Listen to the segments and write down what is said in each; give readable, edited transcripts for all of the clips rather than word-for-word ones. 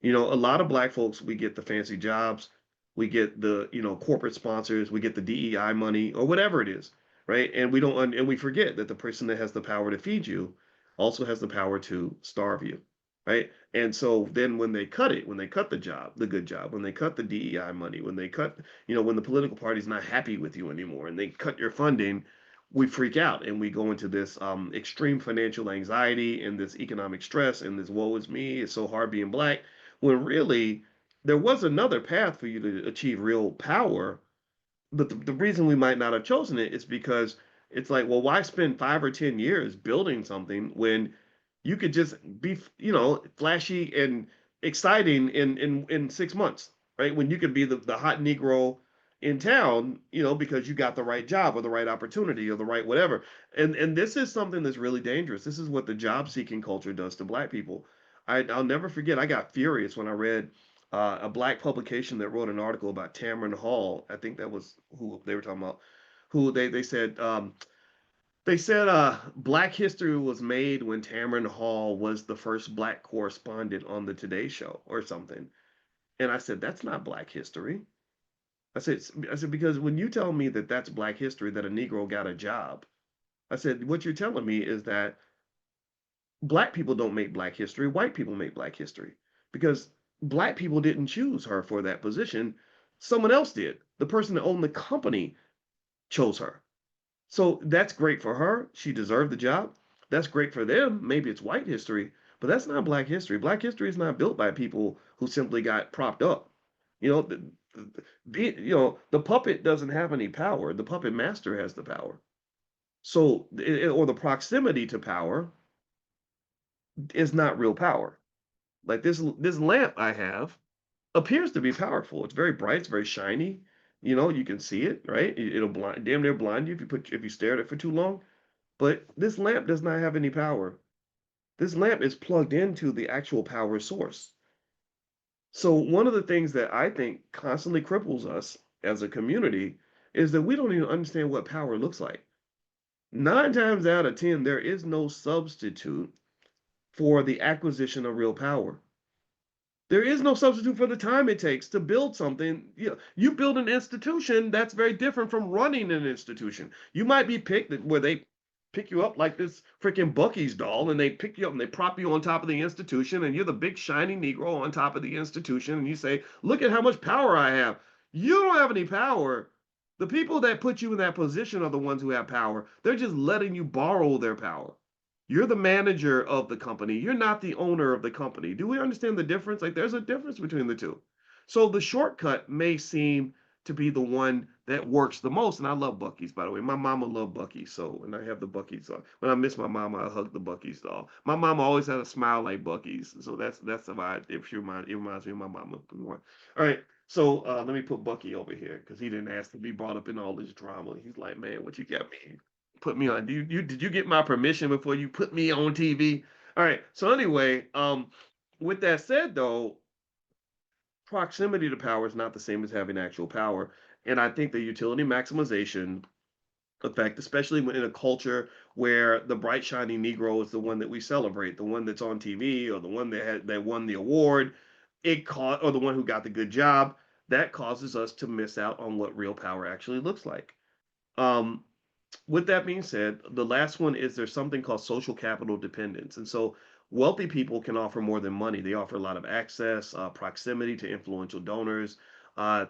You know, a lot of black folks, we get the fancy jobs, we get the, corporate sponsors, we get the DEI money or whatever it is, right? And we don't, and we forget that the person that has the power to feed you also has the power to starve you, right? And so then when they cut it, when they cut the job, the good job, when they cut the DEI money, when they cut, when the political party's not happy with you anymore and they cut your funding, we freak out and we go into this extreme financial anxiety and this economic stress and this woe is me, it's so hard being black, when really there was another path for you to achieve real power. But the reason we might not have chosen it is because it's like, well, why spend 5 or 10 years building something when you could just be, flashy and exciting in 6 months, right? When you could be the hot Negro in town, because you got the right job or the right opportunity or the right whatever. And this is something that's really dangerous. This is what the job seeking culture does to black people. I'll never forget. I got furious when I read a black publication that wrote an article about Tamron Hall. I think that was who they were talking about. Who they said Black history was made when Tamron Hall was the first black correspondent on the Today Show or something. And I said that's not Black history. I said because when you tell me that that's Black history, that a Negro got a job, I said what you're telling me is that black people don't make black history, white people make black history. Because black people didn't choose her for that position, someone else did. The person that owned the company chose her. So that's great for her. She deserved the job. That's great for them. Maybe it's white history, but that's not black history. Black history is not built by people who simply got propped up. You know, the puppet doesn't have any power. The puppet master has the power. So, or the proximity to power is not real power. Like this lamp I have appears to be powerful. It's very bright. It's very shiny. You can see it, right? It'll damn near blind you if you stare at it for too long. But this lamp does not have any power. This lamp is plugged into the actual power source. So one of the things that I think constantly cripples us as a community is that we don't even understand what power looks like. 9 times out of 10, there is no substitute for the acquisition of real power. There is no substitute for the time it takes to build something. You build an institution that's very different from running an institution. You might be picked where they pick you up like this freaking Bucky's doll, and they pick you up and they prop you on top of the institution, and you're the big shiny Negro on top of the institution, and you say, "Look at how much power I have." You don't have any power. The people that put you in that position are the ones who have power. They're just letting you borrow their power. You're the manager of the company. You're not the owner of the company. Do we understand the difference? Like, there's a difference between the two. So the shortcut may seem to be the one that works the most. And I love Bucky's, by the way. My mama loved Bucky's. So, and I have the Bucky's. When I miss my mama, I hug the Bucky's doll. My mama always had a smile like Bucky's. So that's why it reminds me of my mama. All right. So let me put Bucky over here because he didn't ask to be brought up in all this drama. He's like, man, what you got me? Put me on. Did you get my permission before you put me on TV? All right. So anyway, with that said though, proximity to power is not the same as having actual power. And I think the utility maximization effect, especially in a culture where the bright shining Negro is the one that we celebrate, the one that's on TV or the one that won the award, or the one who got the good job, that causes us to miss out on what real power actually looks like. Um, with that being said, the last one is there's something called social capital dependence. And so wealthy people can offer more than money. They offer a lot of access, proximity to influential donors,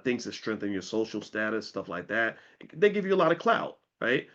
things that strengthen your social status, stuff like that. They give you a lot of clout, right?